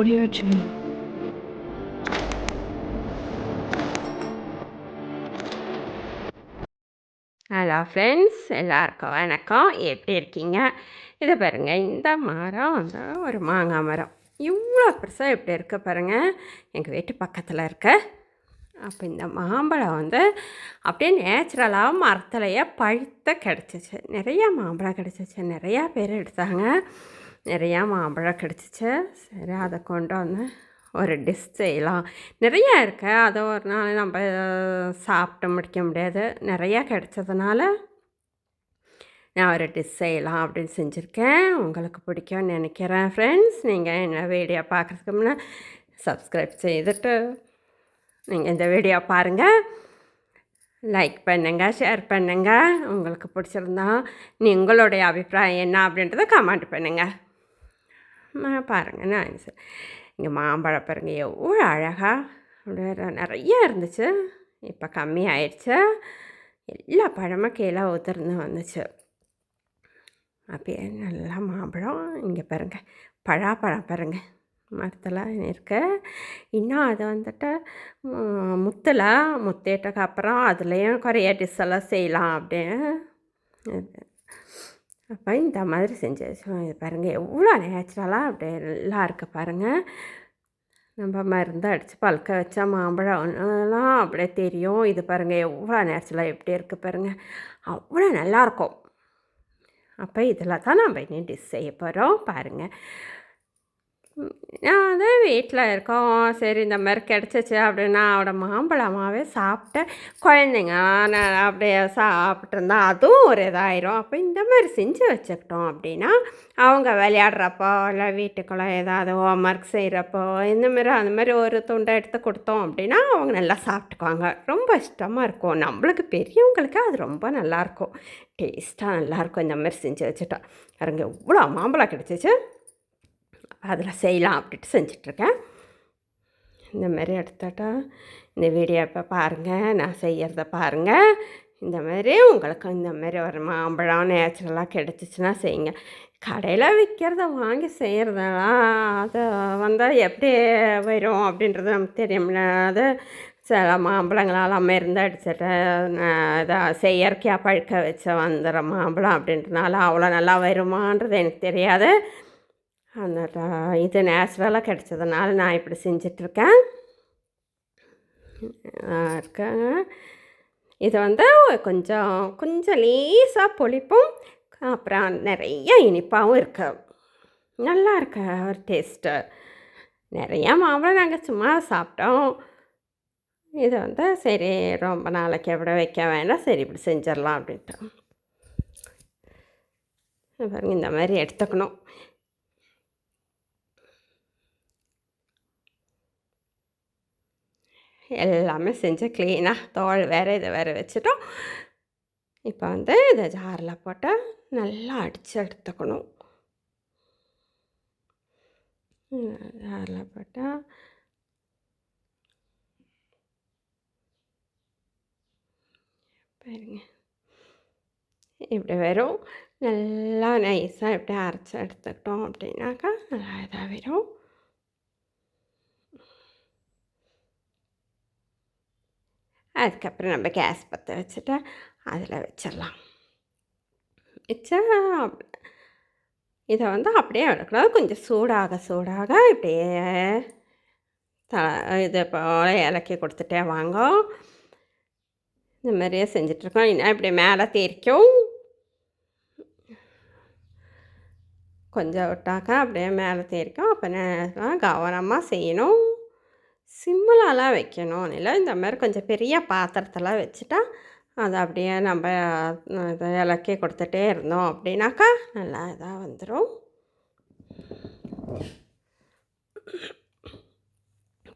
ஓடியாச்சு. Hello friends, எல்லாருக்கும் வணக்கம். எப்படி இருக்கீங்க? இதை பாருங்கள், இந்த மரம் வந்து ஒரு மாங்காய் மரம். இவ்வளோ பெருசாக எப்படி இருக்க பாருங்கள், எங்கள் வீட்டு பக்கத்தில் இருக்க. அப்போ இந்த மாம்பழம் வந்து அப்படியே நேச்சுரலாக மரத்துலையே பழுத்த கிடச்சிச்சு. நிறையா மாம்பழம் கிடச்சிச்சு, நிறையா பேர் எடுத்தாங்க. நிறையா மாம்பழம் கிடச்சிச்சு. சரி, அதை கொண்டு வந்து ஒரு டிஷ் செய்யலாம். நிறையா இருக்கு, அதை ஒரு நாள் நம்ம சாப்பிட்டு முடிக்க முடியாது. நிறையா கிடச்சதுனால நான் ஒரு டிஷ் செய்யலாம் அப்படின்னு செஞ்சுருக்கேன். உங்களுக்கு பிடிக்கும்னு நினைக்கிறேன் ஃப்ரெண்ட்ஸ். நீங்கள் என்ன வீடியோ பார்க்குறதுக்கு முன்னே சப்ஸ்கிரைப் செய்துட்டு நீங்கள் இந்த வீடியோ பாருங்கள், லைக் பண்ணுங்கள், ஷேர் பண்ணுங்கள். உங்களுக்கு பிடிச்சிருந்தா உங்களுடைய அபிப்பிராயம் என்ன அப்படின்றத கமெண்ட் பண்ணுங்கள். பாருங்கள், நான் இங்கே மாம்பழம் பாருங்கள் எவ்வளோ அழகாக அப்படியே நிறைய இருந்துச்சு. இப்போ கம்மி ஆயிடுச்சு. எல்லா பழமும் கீழே உதிர்ந்து வந்துச்சு. அப்படியே நல்லா மாம்பழம். இங்கே பாருங்கள், பழாப்பழம் பாருங்கள் மரத்தில் இருக்கு. இன்னும் அது வந்துட்டு முத்திட்டக்கு அப்புறம் அதுலேயும் குறைய டிஷ் எல்லாம் செய்யலாம் அப்படின்னு. அப்போ இந்த மாதிரி செஞ்சு இது பாருங்கள் எவ்வளோ நேச்சுரலாக அப்படியே நல்லா இருக்குது பாருங்கள். நம்ம மருந்து அடித்து பழுக்க வச்சா மாம்பழம்லாம் அப்படியே தெரியும். இது பாருங்கள் எவ்வளோ நேச்சுரலாக எப்படி இருக்குது பாருங்கள், அவ்வளோ நல்லாயிருக்கும். அப்போ இதில் தான் நம்ம இனி டிஷ் செய்ய போகிறோம் பாருங்கள். நான் வந்து வீட்டில் இருக்கோம், சரி இந்த மாதிரி கிடச்சிச்சு அப்படின்னா அவட மாம்பழமாகவே சாப்பிட்டு குழந்தைங்க நான் அப்படியே சாப்பிட்ருந்தா அதுவும் ஒரு இதாயிரும். அப்போ இந்த மாதிரி செஞ்சு வச்சுக்கிட்டோம் அப்படின்னா அவங்க விளையாடுறப்போ இல்லை வீட்டுக்குள்ளே ஏதாவது ஹோம் ஒர்க் செய்கிறப்போ இந்தமாரி அந்த மாதிரி ஒரு துண்டை எடுத்து கொடுத்தோம் அப்படின்னா அவங்க நல்லா சாப்பிட்டுக்குவாங்க. ரொம்ப இஷ்டமாக இருக்கும். நம்மளுக்கு பெரியவங்களுக்கு அது ரொம்ப நல்லாயிருக்கும், டேஸ்ட்டாக நல்லாயிருக்கும். இந்த மாதிரி செஞ்சு வச்சுட்டோம் பாருங்க, எவ்வளோ மாம்பழம் கிடச்சிச்சு. அதில் செய்யலாம் அப்படின்ட்டு செஞ்சிட்ருக்கேன். இந்தமாரி எடுத்துட்டா இந்த வீடியோ இப்போ பாருங்கள், நான் செய்கிறத பாருங்கள். இந்தமாரி உங்களுக்கு இந்தமாரி ஒரு மாம்பழம் நேச்சுரலாக கிடச்சிச்சின்னா செய்யுங்க. கடையில் விற்கிறத வாங்கி செய்கிறதெல்லாம் அது வந்தால் எப்படி வரும் அப்படின்றது நமக்கு தெரியும்ல. அது சில மாம்பழங்களால் மருந்து அடிச்சுட்டு இதாக செயற்கையாக பழுக்க வச்ச வந்துடுற மாம்பழம் அப்படின்றனால அவ்வளோ நல்லா வருமானது எனக்கு தெரியாது. அந்த இது நேச்சுரலாக கிடச்சதுனால நான் இப்படி செஞ்சிட்ருக்கேன் இருக்கேங்க. இது வந்து கொஞ்சம் கொஞ்சம் லேசாக புளிப்பும் அப்புறம் நிறைய இனிப்பாகவும் இருக்கு. நல்லா இருக்க ஒரு டேஸ்ட்டு. நிறையா மாம்பழம் நாங்கள் சும்மா சாப்பிட்டோம். இது வந்து சரி ரொம்ப நாளைக்கு எப்படி வைக்க வேண்டாம், சரி இப்படி செஞ்சிடலாம் அப்படின்ட்டு பாருங்க. இந்த மாதிரி எடுத்துக்கணும். எல்லாமே செஞ்சு க்ளீனாக தோல் வேறு இதை வேறு வச்சுட்டோம். இப்போ வந்து இதை ஜாரில் போட்டு நல்லா அடித்து எடுத்துக்கணும். ஜாரில் போட்டால் பாருங்க இப்படி வரும். நல்லா நைஸாக இப்படி அரைச்சி எடுத்துக்கிட்டோம் அப்படின்னாக்கா நல்லா இதாக வரும். அதுக்கப்புறம் நம்ம கேஸ் பற்ற வச்சுட்டு அதில் வச்சிடலாம். வச்சா இதை வந்து அப்படியே எடுக்கூடாது, கொஞ்சம் சூடாக இப்படியே இது போல் இலக்கி கொடுத்துட்டே வாங்க. இந்த மாதிரியே செஞ்சிட்ருக்கோம். இன்னும் இப்படி மேலே தேய்க்கும் கொஞ்சம் விட்டாக்கா அப்படியே மேலே தேய்க்கும். அப்போ கவனமாக செய்யணும், சிம்மிலலாம் வைக்கணும் இல்லை. இந்த மாதிரி கொஞ்சம் பெரிய பாத்திரத்தில் வச்சுட்டா அதை அப்படியே நம்ம இதை இலக்கி கொடுத்துட்டே இருந்தோம் அப்படின்னாக்கா நல்லா இதாக வந்துடும்.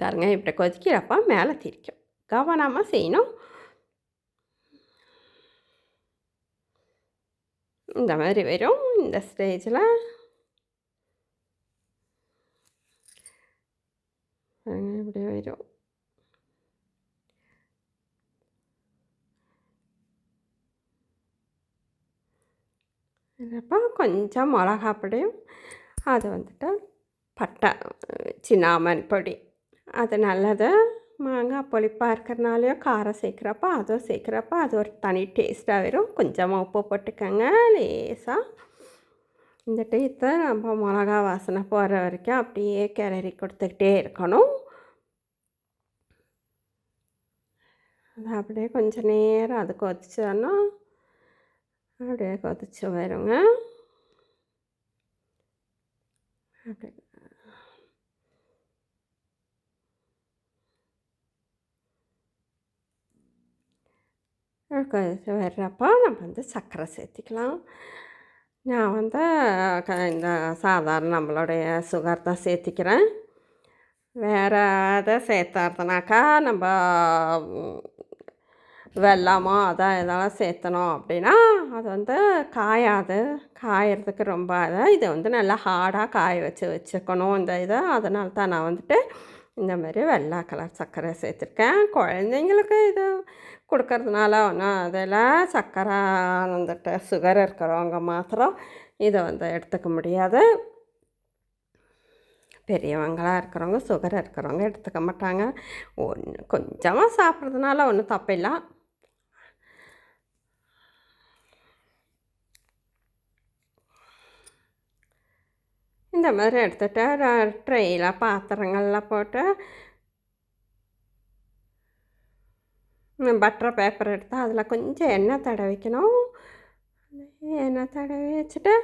பாருங்க இப்படி கொதிக்கிறப்போ மேலே திரிக்கும், கவனமாக செய்யணும். இந்த மாதிரி வரும். இந்த ஸ்டேஜில் இப்படி வரும். அப்போ கொஞ்சம் மிளகாப்பொடியும் அது வந்துட்டு பட்டை, சின்னாமன் பொடி, அது நல்லது. மாங்காய் புளிப்பாக இருக்கிறனாலையும் காரம் சேர்க்குறப்ப அதுவும் சேர்க்குறப்ப அது ஒரு தனி டேஸ்ட்டாக வரும். கொஞ்சமாக உப்பு போட்டுக்கோங்க லேசாக. இந்த டேஸ்ட்டை நம்ம மிளகா வாசனை போகிற வரைக்கும் அப்படியே கிளறி கொடுத்துக்கிட்டே இருக்கணும். அது அப்படியே கொஞ்சம் நேரம் அது கொதிச்சோன்னா அப்படியே கொதிச்சு வருங்க. அப்படி கொதிச்சு வர்றப்போ நம்ம வந்து சர்க்கரை சேர்த்திக்கலாம். நான் வந்து இந்த சாதாரண நம்மளுடைய சுகர் தான் சேர்த்திக்கிறேன். வேறு எதை சேர்த்துறதுனாக்கா நம்ம வெல்லமோ அதான் எதெல்லாம் சேர்த்தணும் அப்படின்னா அது வந்து காயாது. காயறதுக்கு ரொம்ப இதை வந்து நல்லா ஹார்டாக காய வச்சுக்கணும் இந்த இதை. அதனால தான் நான் வந்துட்டு இந்த மாதிரி வெள்ளை கலர் சர்க்கரை சேர்த்துருக்கேன். குழந்தைங்களுக்கு இது கொடுக்கறதுனால ஒன்றும் அதில் சர்க்கரை வந்துட்டு சுகர் இருக்கிறவங்க மாத்திரம் இதை வந்து எடுத்துக்க முடியாது. பெரியவங்களாக இருக்கிறவங்க சுகர் இருக்கிறவங்க எடுத்துக்க மாட்டாங்க. கொஞ்சமாக சாப்பிட்றதுனால ஒன்றும் தப்பில்லை. இந்த மாதிரி எடுத்துகிட்டு ட்ரெயில் பாத்திரங்களில் போட்டு பட்டர் பேப்பர் எடுத்து அதில் கொஞ்சம் எண்ணெய் தடவிக்கணும். எண்ணெய் தடவி வச்சுட்டு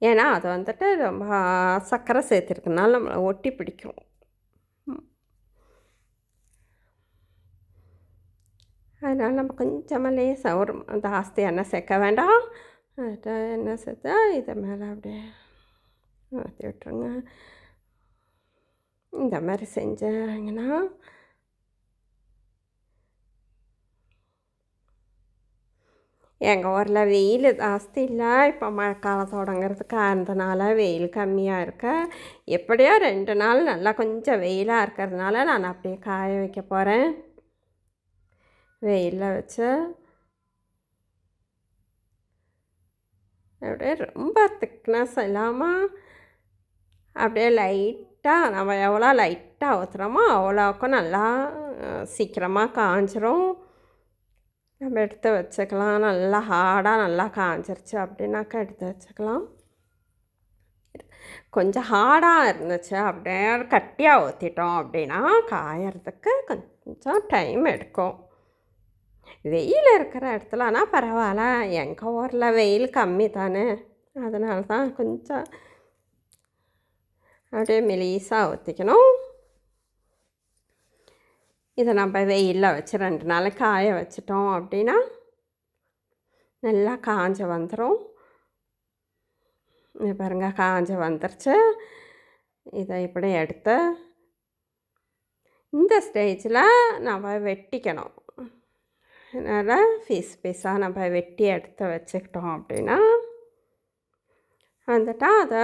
ஏன்னா அது வந்துட்டு ரொம்ப சர்க்கரை சேர்த்துருக்கனால நம்மளை ஒட்டி பிடிக்கும். அதனால் நம்ம கொஞ்சமாக லேசாக ஒரு ஜாஸ்தி எண்ணெய் சேர்க்க வேண்டாம். எண்ணெய் சேர்த்தா இதை மேலே அப்படியே ஊற்றி விட்டுருங்க. இந்த மாதிரி செஞ்சாங்கன்னா எங்கள் ஊரில் வெயில் ஜாஸ்தி இல்லை. இப்போ மழைக்காலம் தொடங்கிறதுக்கு இருந்தனால வெயில் கம்மியாக இருக்கு. எப்படியோ 2 நாள் நல்லா கொஞ்சம் வெயிலாக இருக்கிறதுனால நான் அப்படியே காய வைக்க போகிறேன். வெயிலில் வச்சு அப்படியே ரொம்ப திக்னஸ் இல்லாமல் அப்படியே லைட்டாக நம்ம எவ்வளோ லைட்டாக ஊற்றுறோமோ அவ்வளோக்கும் நல்லா சீக்கிரமாக காஞ்சிரும். நம்ம எடுத்து வச்சுக்கலாம். நல்லா ஹார்டாக நல்லா காஞ்சிருச்சு அப்படின்னாக்கா எடுத்து வச்சுக்கலாம். கொஞ்சம் ஹார்டாக இருந்துச்சு அப்படியே கட்டியாக ஊற்றிட்டோம் அப்படின்னா காயறதுக்கு கொஞ்சம் டைம் எடுக்கும். வெயில் இருக்கிற இடத்துலனா பரவாயில்ல. எங்கள் ஊரில் வெயில் கம்மி தானே, அதனால தான் கொஞ்சம் அப்படியே மெலிசாக ஊற்றிக்கணும். இதை நம்ம வெயிலில் வச்சு 2 நாள் காய வச்சிட்டோம் அப்படின்னா நல்லா காஞ்ச வந்துடும். பாருங்கள் காஞ்ச வந்துருச்சு. இதை இப்படி எடுத்து இந்த ஸ்டேஜில் நம்ம வெட்டிக்கணும். அதனால் பீஸாக நம்ம வெட்டி எடுத்து வச்சுக்கிட்டோம் அப்படின்னா வந்துட்டு அதை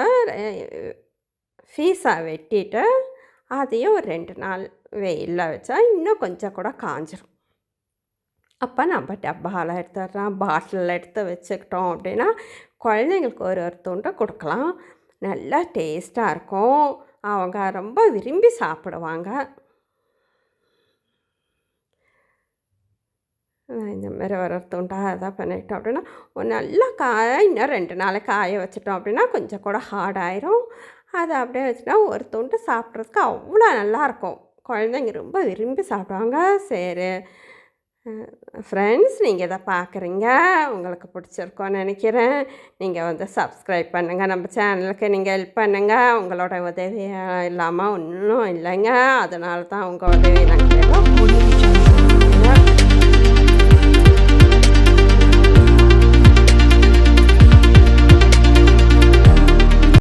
பீஸாக வெட்டிட்டு அதையும் ஒரு 2 நாள் வெயிலில் வச்சா இன்னும் கொஞ்சம் கூட காஞ்சிரும். அப்போ நம்ம டப்பாவில் எடுத்துடுறோம், பாட்டிலில் எடுத்து வச்சுக்கிட்டோம் அப்படின்னா குழந்தைங்களுக்கு ஒரு துண்டை கொடுக்கலாம். நல்லா டேஸ்ட்டாக இருக்கும். அவங்க ரொம்ப விரும்பி சாப்பிடுவாங்க. இந்த மாதிரி ஒரு துண்டாக இதாக பண்ணிட்டோம் அப்படின்னா நல்லா இன்னும் 2 நாள் காய வச்சிட்டோம் அப்படின்னா கொஞ்சம் கூட ஹார்டாயிரும். அதை அப்படியே வச்சுட்டா ஒரு துண்டு சாப்பிட்றதுக்கு அவ்வளோ நல்லாயிருக்கும். குழந்தைங்க ரொம்ப விரும்பி சாப்பிடுவாங்க. சரி ஃப்ரெண்ட்ஸ், நீங்கள் இதை பார்க்குறீங்க, உங்களுக்கு பிடிச்சிருக்கோன்னு நினைக்கிறேன். நீங்கள் வந்து சப்ஸ்கிரைப் பண்ணுங்கள், நம்ம சேனலுக்கு நீங்கள் ஹெல்ப் பண்ணுங்கள். உங்களோட உதவி இல்லாமல் ஒன்றும் இல்லைங்க. அதனால தான் உங்கள் உதவி நாங்கள்